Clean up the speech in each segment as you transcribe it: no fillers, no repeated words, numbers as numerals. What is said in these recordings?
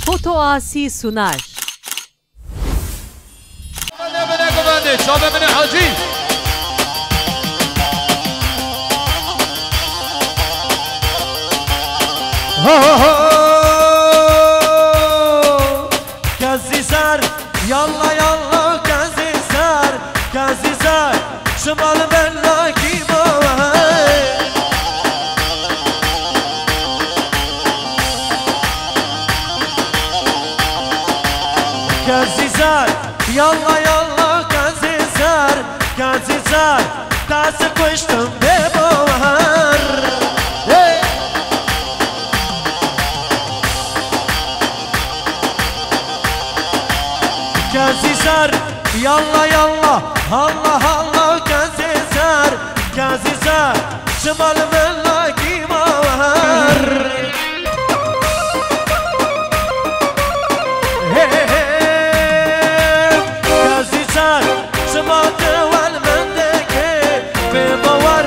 Foto Asi sunar. Kazizar, yalla yalla kazizar, kazizar, şımal bella kimo. Kazizar, yalla yalla kazizar, kazizar, tası kuştum bebohar. Kazizar, yalla yalla, Allah Allah kazizar, kazizar, şımal bella kimar. Kazizar, şımal deval mendeke ve bavar.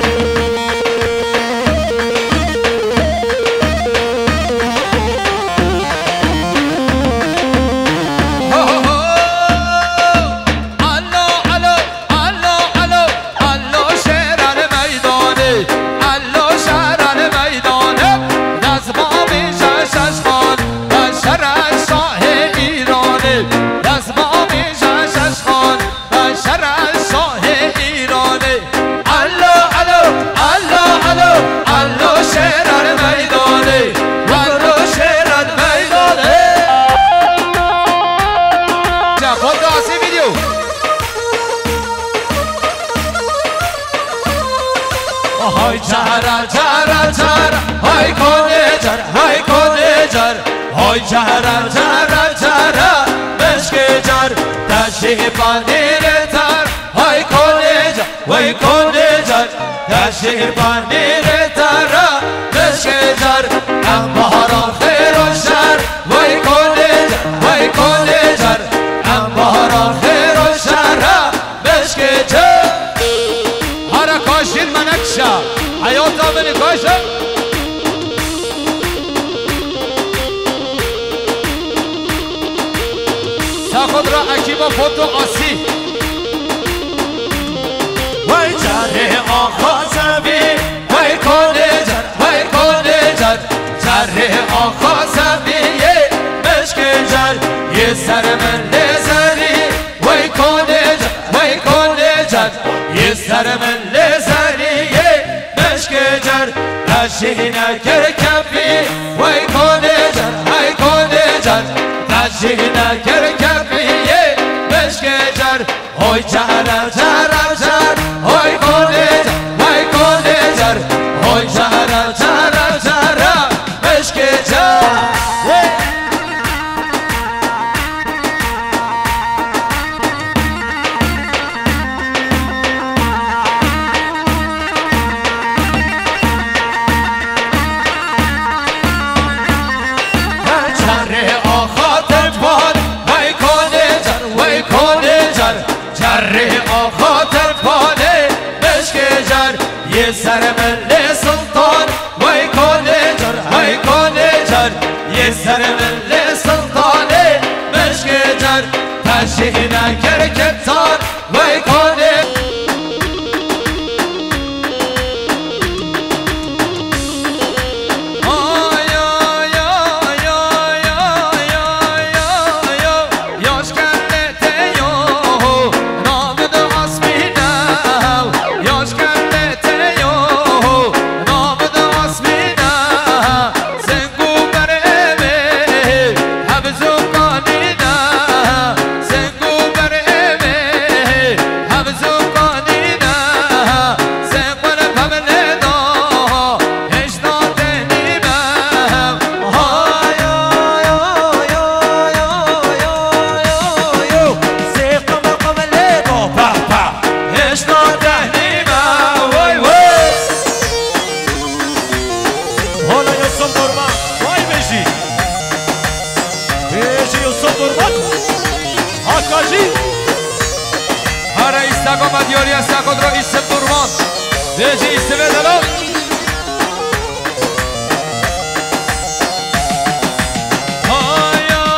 Hay çara çara çara, hay kone çara, hay kone çara, hay çara çara çara, meşke çara, taşı panire tar, hay kone çara, hay kone çara, taşı panire tara, meşke çara, am bahara khero şar, hay kone çara, hay kone çara, am bahara khero şara, meşke çara. Hara kaşin menekşa. حياتا من كاشا تاخد رأيكي بفوتو آسي وای جره آقا زمین وای کنه جر وای کنه جر جره آقا زمین مشک جر یه سر من لزری وای کنه جر وای کنه جر یه سر من لزری مشکجر تشینه کر کفی وای کنه جر وای کنه جر تشینه کر کفی مشکجر وای جرم جرم جر وای کنه جر وای کنه جر وای جرم جرم جر مشکجر یه سر مل سلطان وای کنه جر وای کنه جر یه سر مل سلطان مشک جر تشینه کر کتان وای کنه دیاری از سکاد را ایسم درمان دیجی ایسم دلال آیا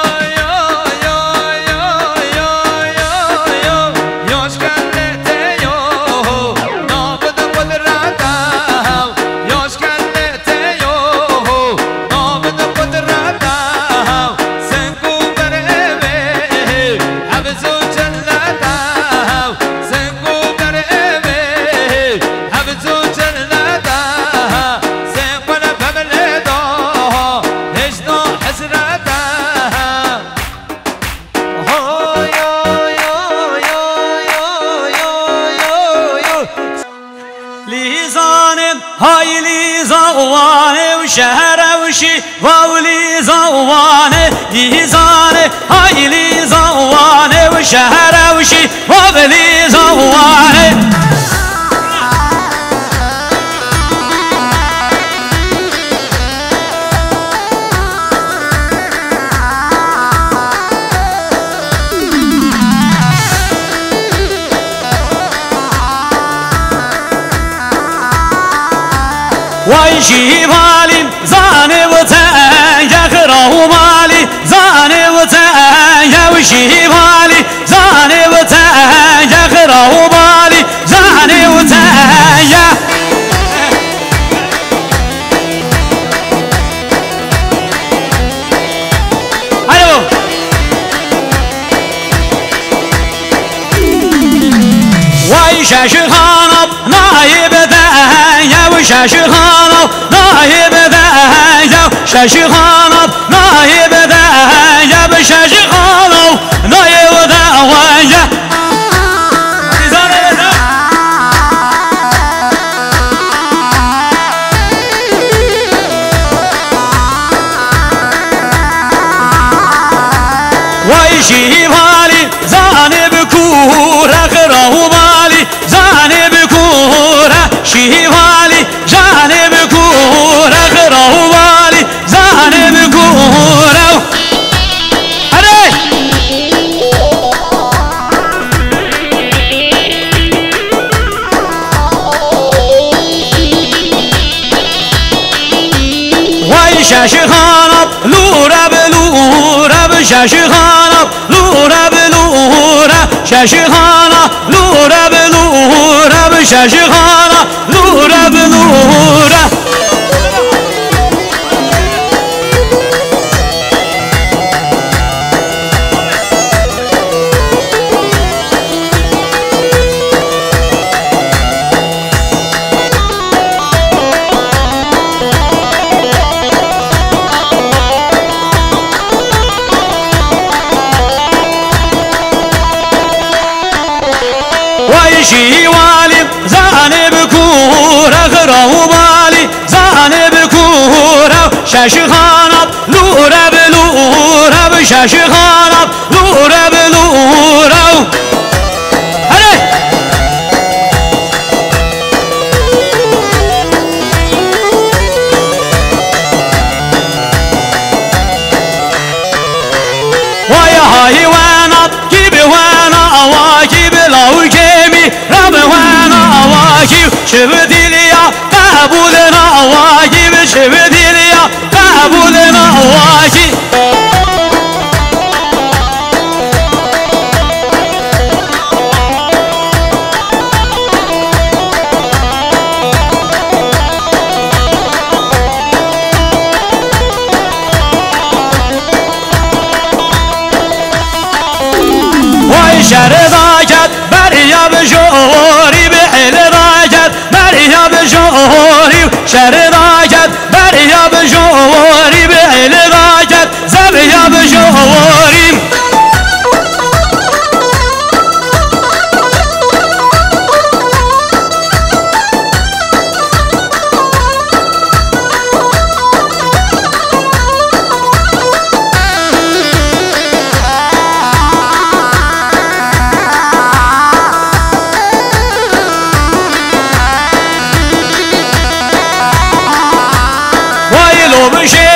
زوانه و شهر و شیوالی زوانه لیزانه های لیزوانه و شهر و شیوالی زوانه وای شیوالیم زانه و تنگ خرا و مالی زانه و تنگ و شیوالی زانه و تنگ خرا و مالی زانه و تنگ الو وای شش خانم نایب دنگ و شش خانم نایب دنگ شش خانم نایب دنگ به شش خانم نایب دنگ وای شیوالی زانه بکوره خرا و مالی زانه بکوره شیوالی زانه بکوره خرا و مالی زانه بکوره هره وای شش خانم لوره بلوره شش خانم لوره بلوره شش خانم لوره بلوره شش خانم لوره بلوره شیوالی زانه بکوره خرا و مالی زانه بکوره شش خانم لوره بلوره شش خانم لوره بلوره هره وای های وانا کی به وانا واکی بلاو کمی رب وانا واکی شب دیلیا قبول نواکی شب دیلیا قبول نواکی وای شر راکت بریا به جوری به حل راکت بریا به جوری شر راکت بریا به جوری به حل راکت زبیا به جوری وای لو بشه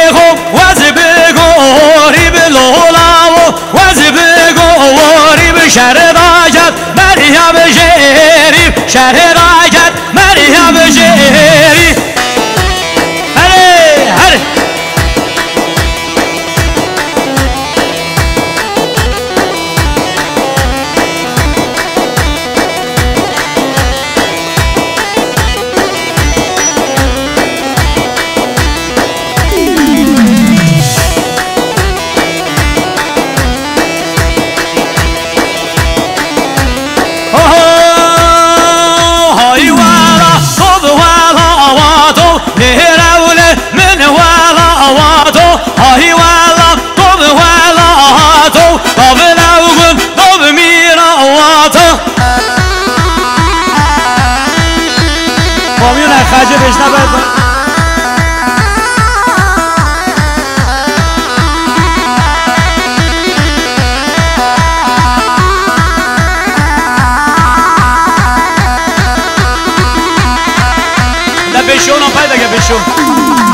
شون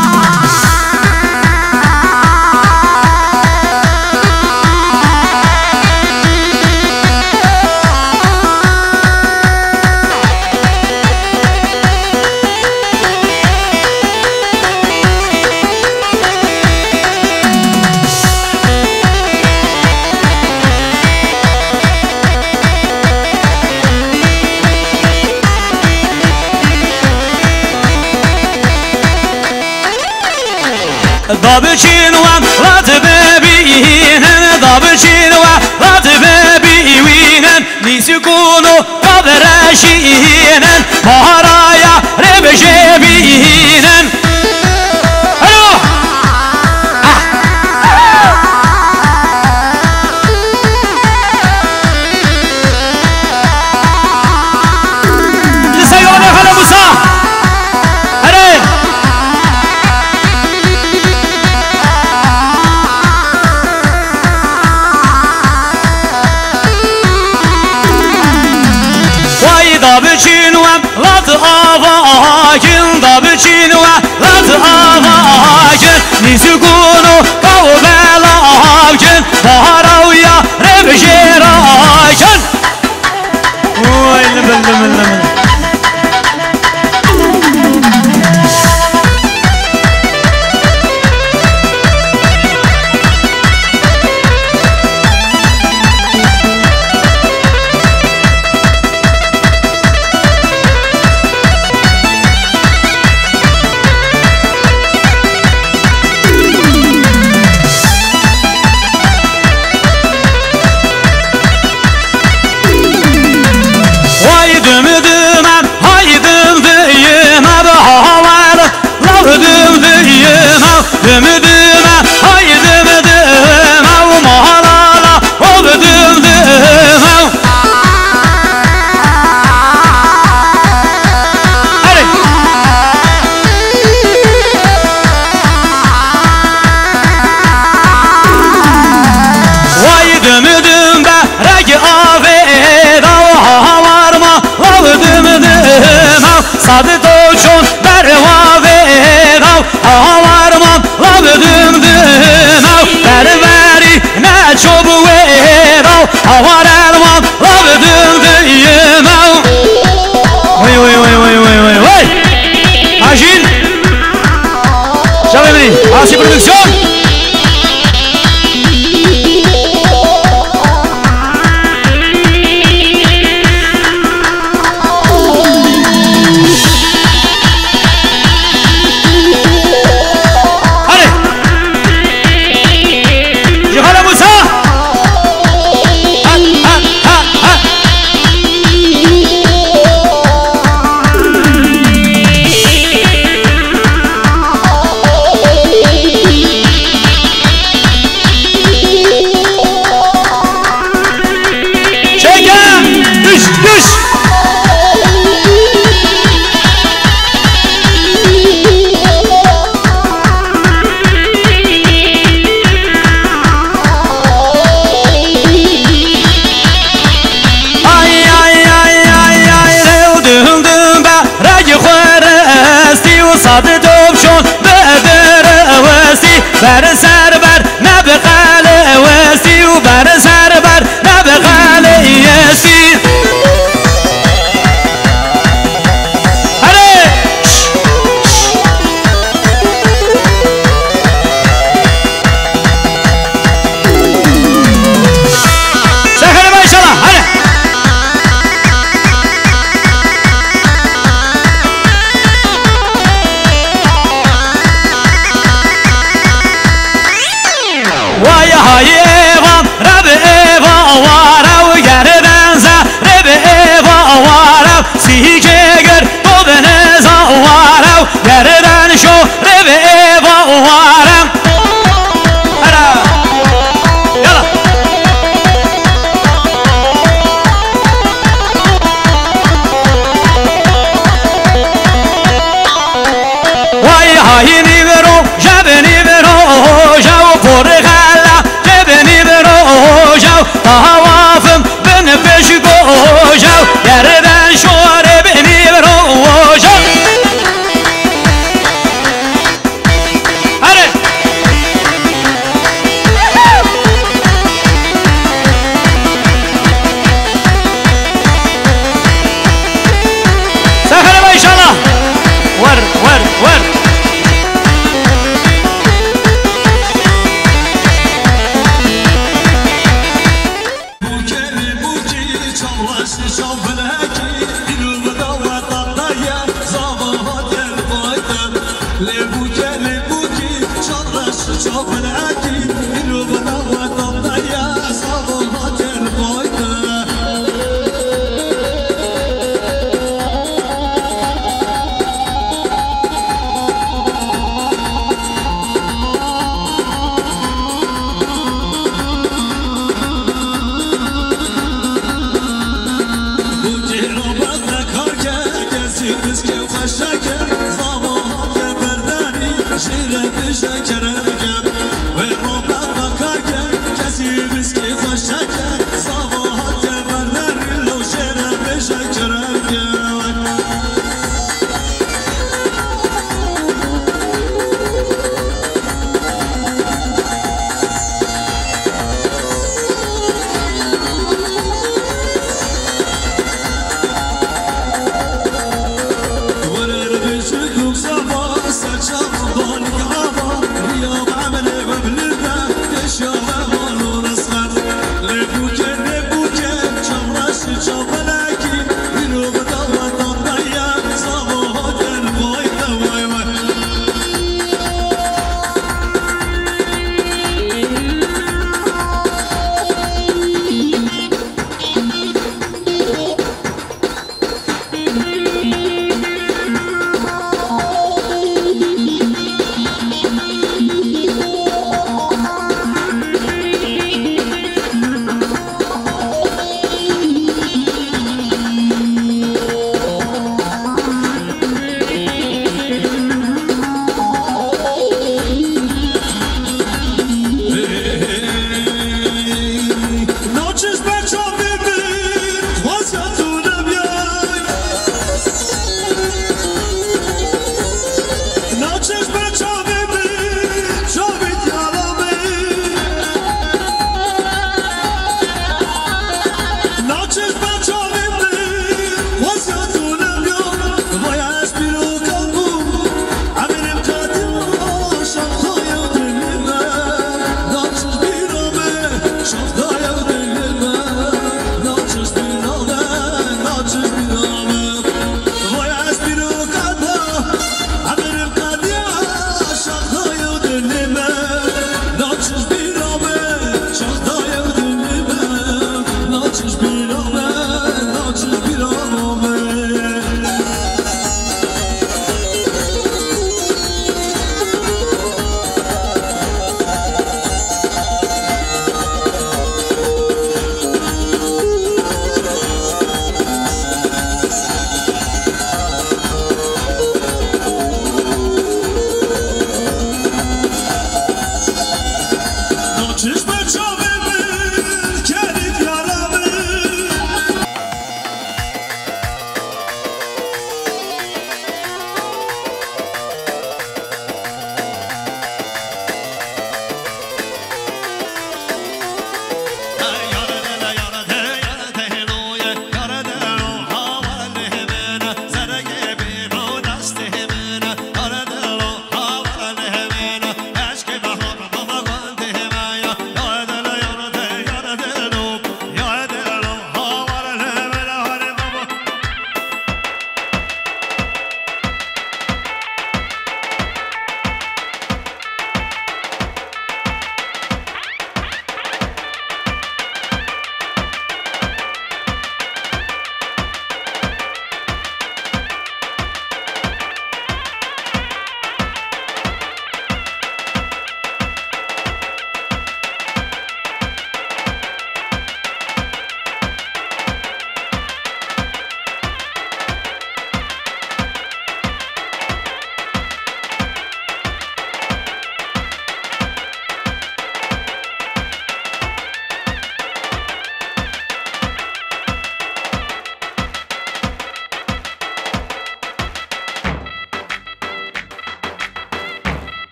دابچین و لات ببینن دابچین و لات ببینن نیسکونو قبرشینن مهارایا ربشبینن دابچین و لات آواجن دابچین و لات آواجن نیسکونو قوبلاجن مهارایا ربشراجن وای لبن Sadı doçun berva verav Avarman labdım dınav Berveri ne çobu verav Avar elman labdım dınav Vay vay vay vay vay vay vay Ajin Şalemini Asi Prodüksiyon Sadı dobşon bedere vesti Ber serber ne bekale vesti Ber serber ne bekale yesti Hadi Şekerim inşallah hadi Vay hayvan Rabbi eva varav Gerdense Rabbi eva varav Sike gör Dobeneza varav Gerden şo Rabbi eva varav Hara Yala Vay hayini vero Jabeni vero Jav porgala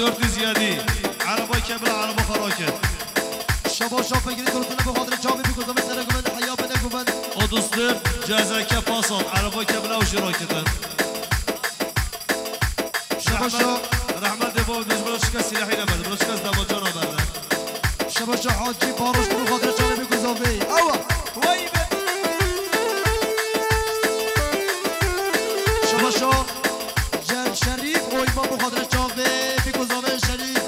دورت زیادی عربای کبل عربا فراکه شبا شاف بگیرید دورتونه به خاطر جامعه بگذام سر گومند حیا بده گومند o dostlar cezake pasan araba kebla و شراکتن شبا شاف رحمت باب دزبرش کس سلاحی نبرد برش کس دماجان نبرد شبا شاف حاجی باروش به خاطر جامعه بگذامی اوا وای شبا شاف جل شریف اویما به خاطر جامعه بگذامه شریف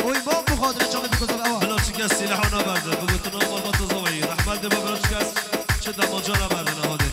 اویما به خاطر جامعه بگذامه اوا بلوش کس سلاح نبرد بگوتنا مربط زوی رحمت باب برش کس چه دماجان نبرد نهاده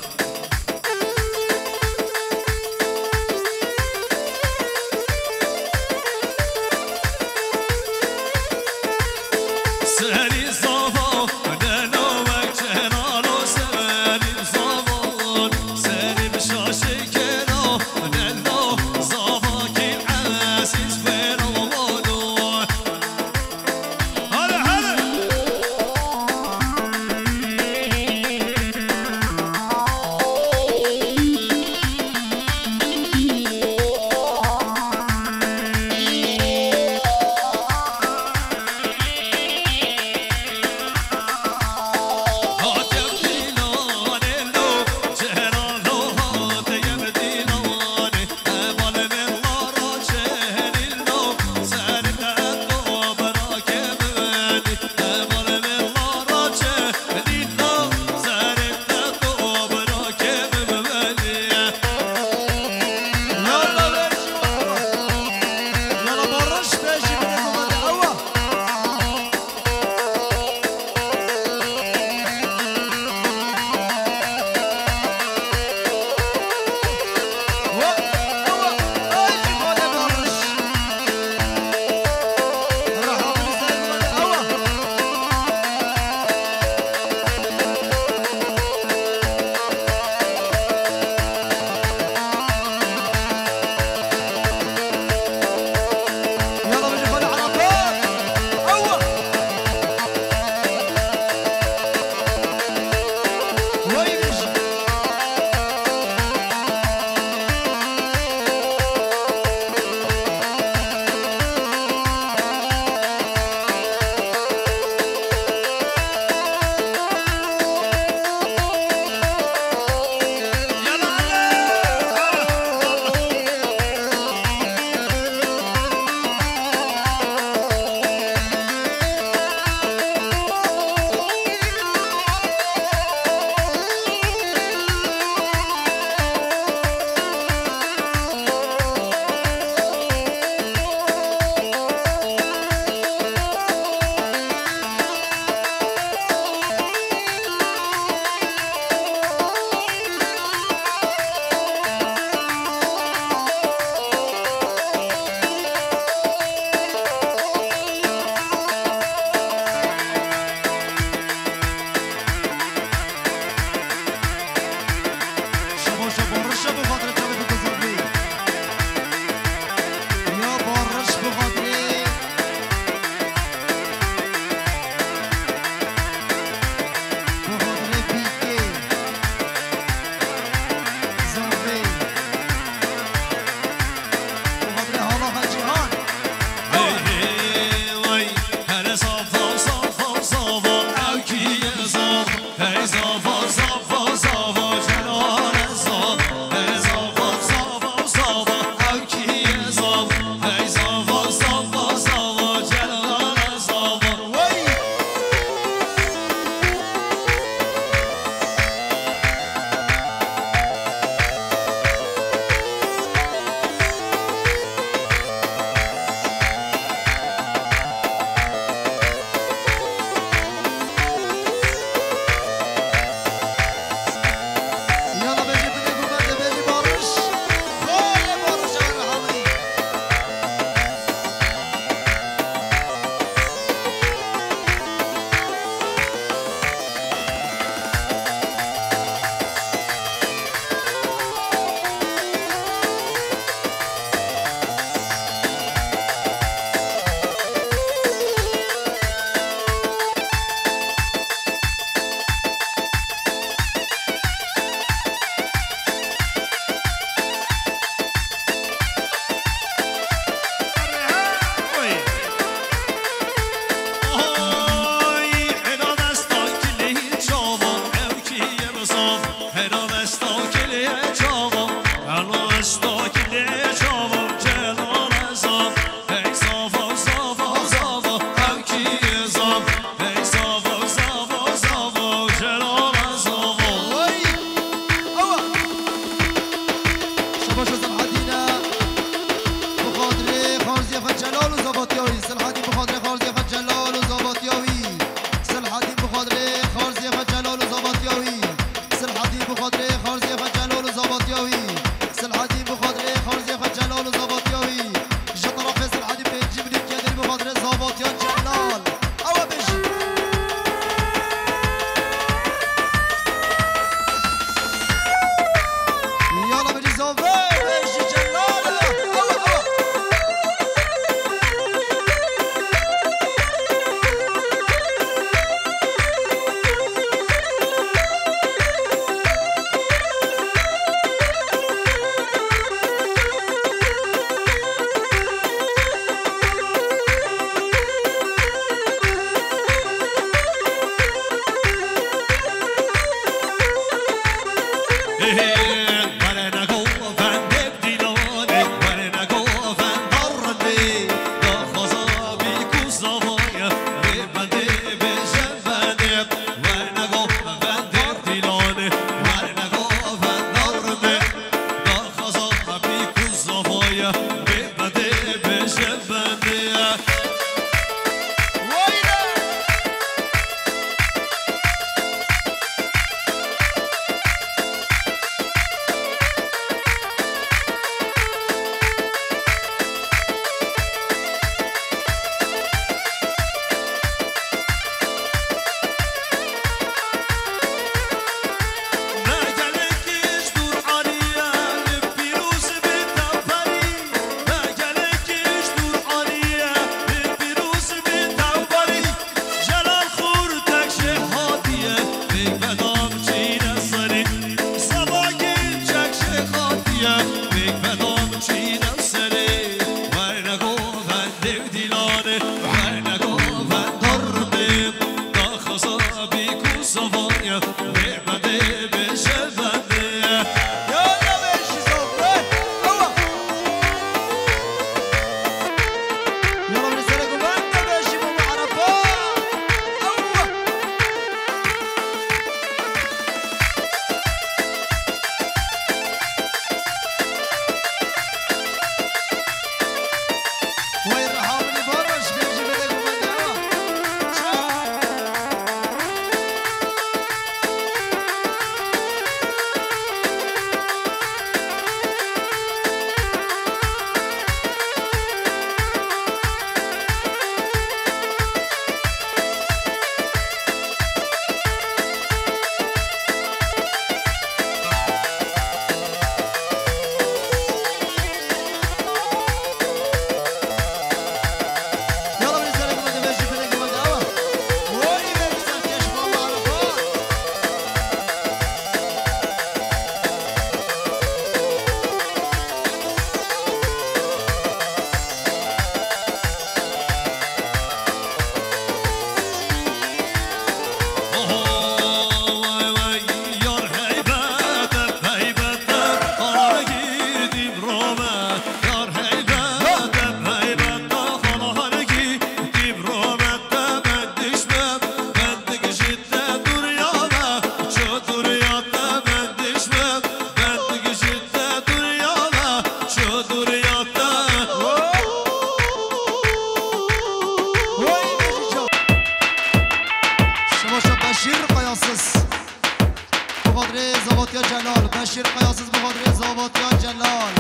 زواتیا جلال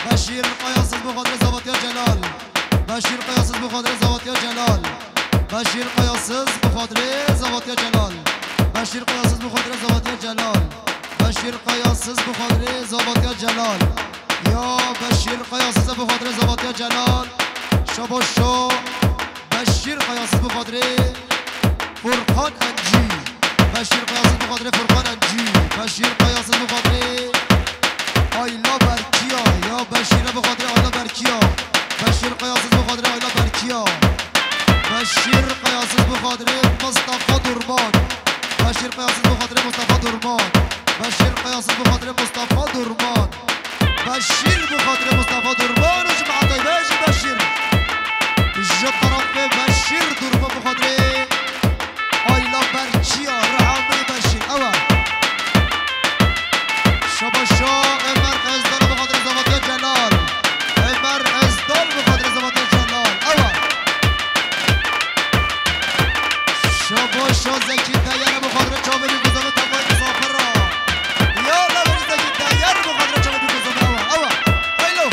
بشیر قیاسز بخاطر زواتیا جلال بشیر قیاسز بخاطر زواتیا جلال بشیر قیاسز بخاطر زواتیا جلال بشیر قیاسز بخاطر زواتیا جلال بشیر قیاسز بخاطر زواتیا جلال یا بشیر قیاسز بخاطر زواتیا جلال شاباشو بشیر قیاسز بخاطر فرقان انجی بشیر قیاسز بخاطر فرقان انجی بشیر قیاسز بخاطر آیلا برکیا یا بشیر بخاطر آیلا برکیا بشیر قیاسز بخاطر آیلا برکیا بشیر قیاسز بخاطر مصطفی درمان بشیر قیاسز بخاطر مصطفی درمان بشیر قیاسز بخاطر مصطفی درمان بشیر بخاطر مصطفی درمان و جماعة طيبة بشیر جا طرف بشیر درمان بخاطر آیلا برکیا رحمه بشیر اول شاباشا امر ازدال بخاطر زواتیا جلال امر ازدال بخاطر زواتیا جلال اول شاباشا زکی تیار بخاطر چاوه بیگذابه تمام مسافر را یا لبری زکی تیار بخاطر چاوه بیگذابه اول ایلو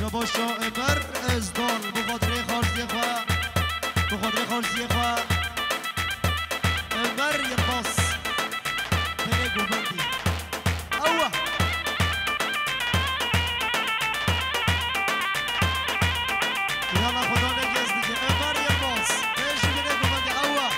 شبا شاعبر ازدان بخاطر خارزی خواه بخاطر خارزی خواه امبر یلباس پنه گوبندی اوه یالا خدا نگیز دیگه امبر یلباس پیشی پنه گوبندی اوه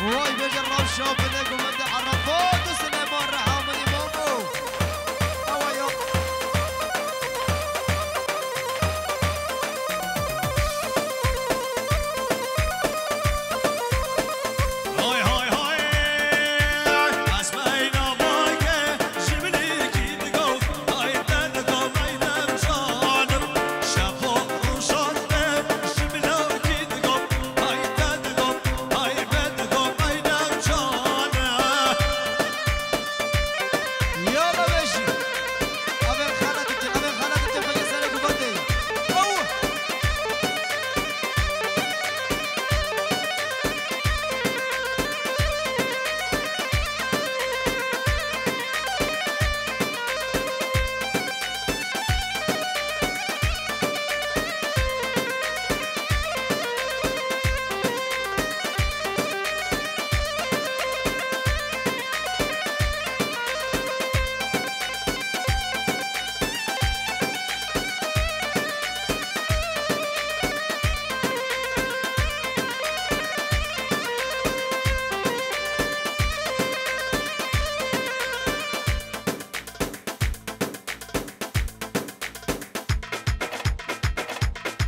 وای بجر راو شاپ نگو من